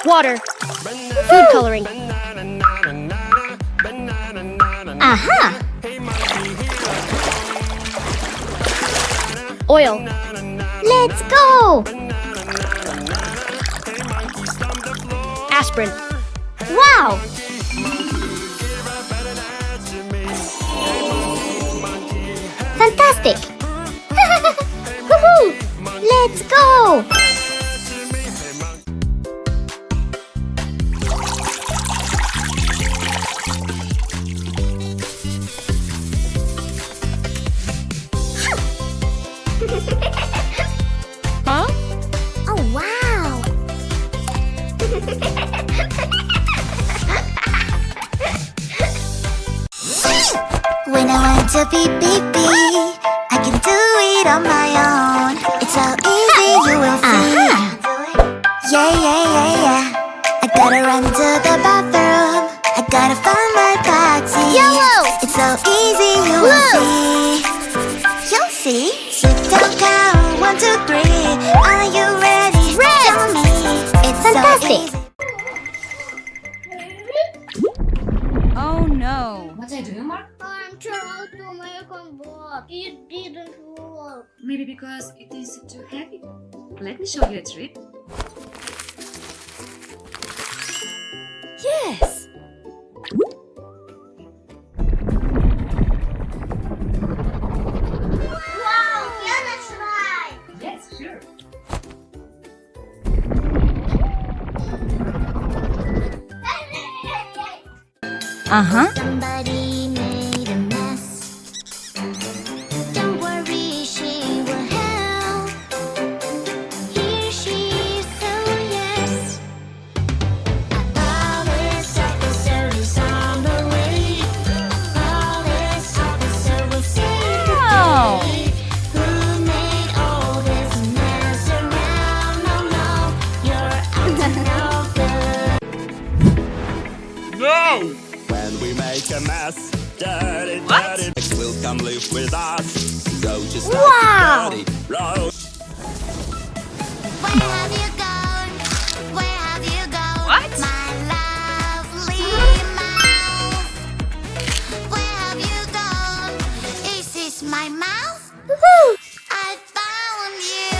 Water. Food coloring. Aha! Oil. Let's go! Aspirin. Wow! Fantastic! Woohoo! Let's go! Huh? Oh, wow! When I want to be, I can do it on my own. It's so easy, you will see. Yeah. I gotta run to the bathroom. I gotta find my taxi. Yellow! It's so easy, you will see. You'll see. Sit down, count 1, 2, 3. Are you ready? Red! Tell me. It's Fantastic. so easy. Oh no. What are you doing, Mark? I'm trying to make them work. It didn't work. Maybe because it is too heavy. Let me show you a trick. Yes. Wow, can I try? Yes, sure. Uh-huh. Somebody made a mess. Don't worry, she will help. Here she is, so yes. A police officer is on the way. Police officer will see Wow. who made all this mess around. No, you're up to no good. No! When we make a mess, dirty, dirty will come live with us. So just Wow. like a dirty road. Where have you gone? Where have you gone? What? My lovely mouse. Where have you gone? Is this my mouse? I found you.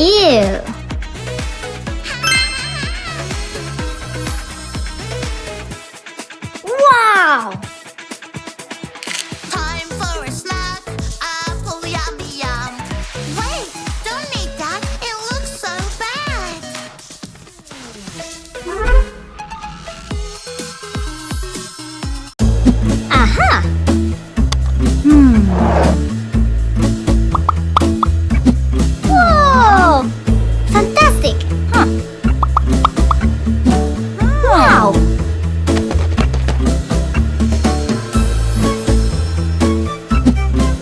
Ew. Wow. Time for a snack. Apple yummy yum. Wait, don't eat that. It looks so bad. Aha. Whoa! Fantastic. Wow.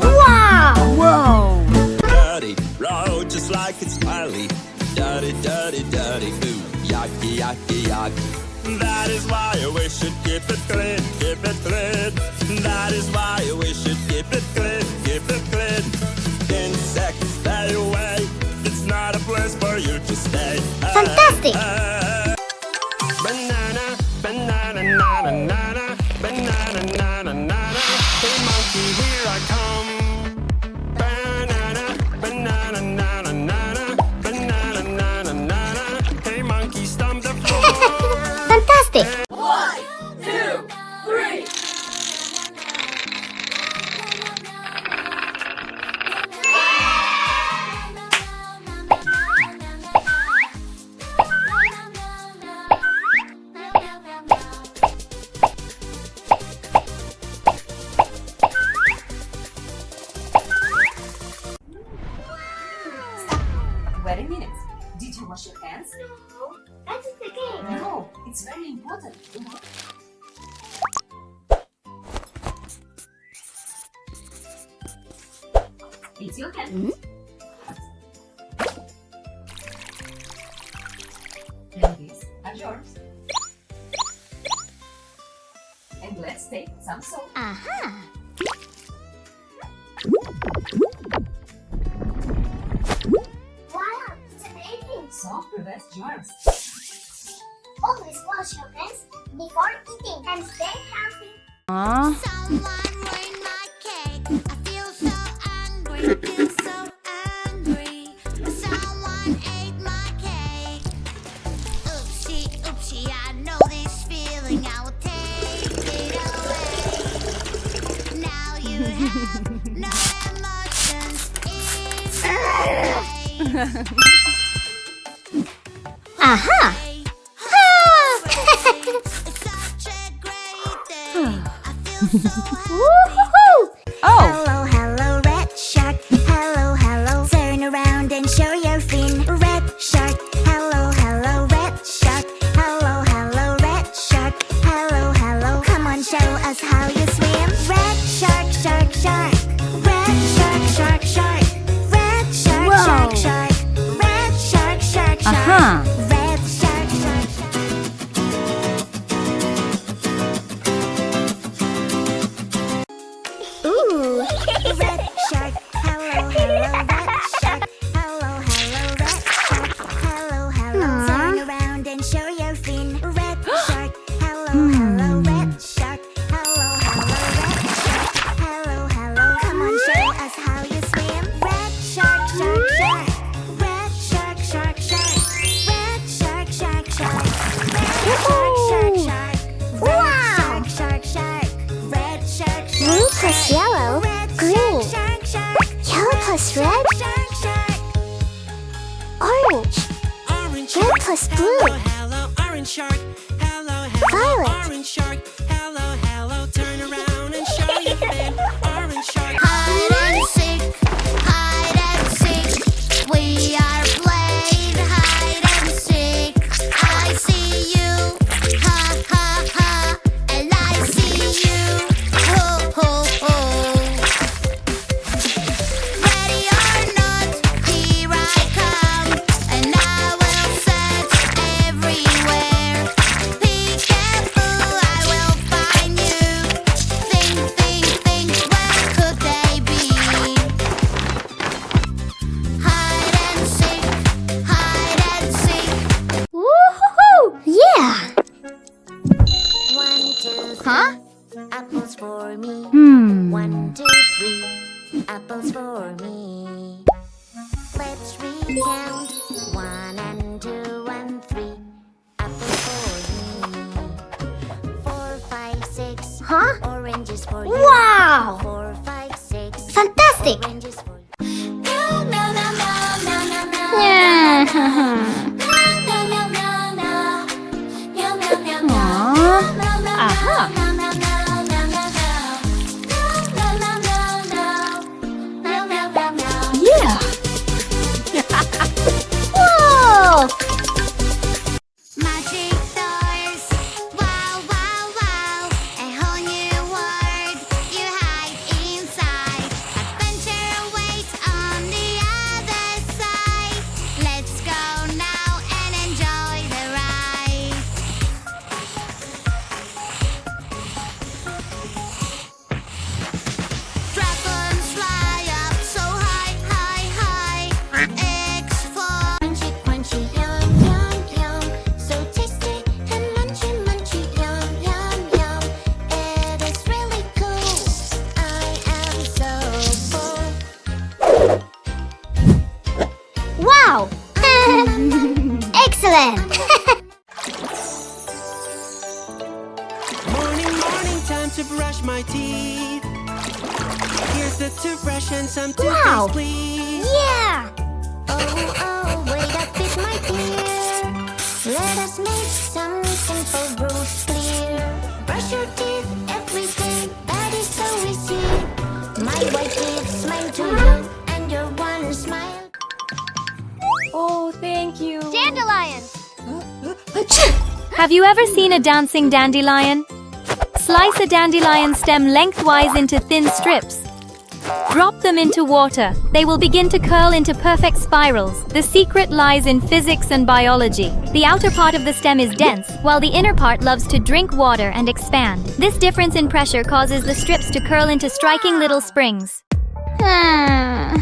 Wow. Whoa. Dirty road, just like it's smiley. Dirty, dirty, dirty, ooh, yucky, yucky, yucky. That is why we should keep it clean, keep it clean. That is why we should keep it clean, keep it clean. Insects, stay away. It's not a place for you to stay. Fantastic. Banana, banana, na na na na, banana, na na na na. Hey monkey, here I come. Banana, banana, na na na na, banana, na na na na. Hey monkey, stomp the floor. Fantastic. Wait a minute. Did you wash your hands? That's the game. No, it's very important. It's your hand. And these are yours. And let's take some salt. Aha. Wow, it's amazing. So, prevents germs. Always wash your hands before eating and stay healthy. Someone ruined my cake. I feel so angry, feel so angry. Someone ate my cake. Oopsie, oopsie, I know this feeling. I will take it away. Now you have no emotions in your face. Aha! It's such a great day. I feel so happy. Woohoo! Oh, Hello, hello, red shark. Hello, hello. Turn around and show your fin. Red shark. Hello, hello, red shark. Hello, hello, red shark. Hello, hello. Come on, show us how you swim. Red shark, shark, shark. Red shark, shark, shark. Red shark, Whoa. shark, shark. Red shark, shark, shark. Uh-huh. Red shark, shark, shark. Ooh! Red shark, hello, hello, red shark. Hello, hello, red shark. Hello, hello. Turn around and show your fin. Red shark, hello, hello, red shark. Hello, hello, red shark. Hello, hello. Come on, show us how you swim. Red shark, shark, shark. Red shark, shark, shark. Red shark, shark, shark. Red shark, shark, shark. Red shark, shark, shark. Red shark, Blue shark, plus shark. yellow, Red green. shark, shark, shark. Yellow plus red, Shark, shark. orange. Orange Red shark, plus hello, blue. hello, orange shark. Hello, hello, Violet. orange shark. Hello, hello, turn around and show your fin. Orange shark. Hide and seek, hide and seek. We are playing hide and seek. I see you, ha ha ha, and I see you, ho ho ho. Ready or not, here I come, and I will search everywhere. Be careful, I will find you. Think, think, think, where could they be? Hide and seek, hide and seek. Woohoo! Yeah! 1, 2, 3. Huh? Apples for me. 1, 2, 3. Apples for me. Let's recount. 1 and 2 and 3. Apples for me. 4, 5, 6. Huh? Oranges for you. Wow! 4, 5, 6. Fantastic! Oranges for you. No, no, no, no, no, no, no. Yeah. No, no, no, no, no. No, no, no, no. Aw. No, no, Aha. no, no, no, no, no, no. No, no, no, no. No, no, no, no. yeah. Whoa! Magic doors, wow, wow, wow. A whole new world you hide inside. Adventure awaits on the other side. Let's go now and enjoy the ride. Dragons fly up so high, high, high. Explore. Crunchy, crunchy, yum, yum, yum. So tasty and munchy, munchy, yum, yum, yum. It is really cool. I am so full. Wow! Excellent! Morning, morning, time to brush my teeth. Here's the toothbrush and some toothpaste, Wow. please. Yeah! Oh, oh, wait a bit, my dear. Let us make some simple rules clear. Brush your teeth every day, that is so easy. My white teeth smile to you, and your one smile. Oh, thank you. Dandelion! Have you ever seen a dancing dandelion? Slice a dandelion stem lengthwise into thin strips. Drop them into water. They will begin to curl into perfect spirals. The secret lies in physics and biology. The outer part of the stem is dense, while the inner part loves to drink water and expand. This difference in pressure causes the strips to curl into striking little springs. Hmm.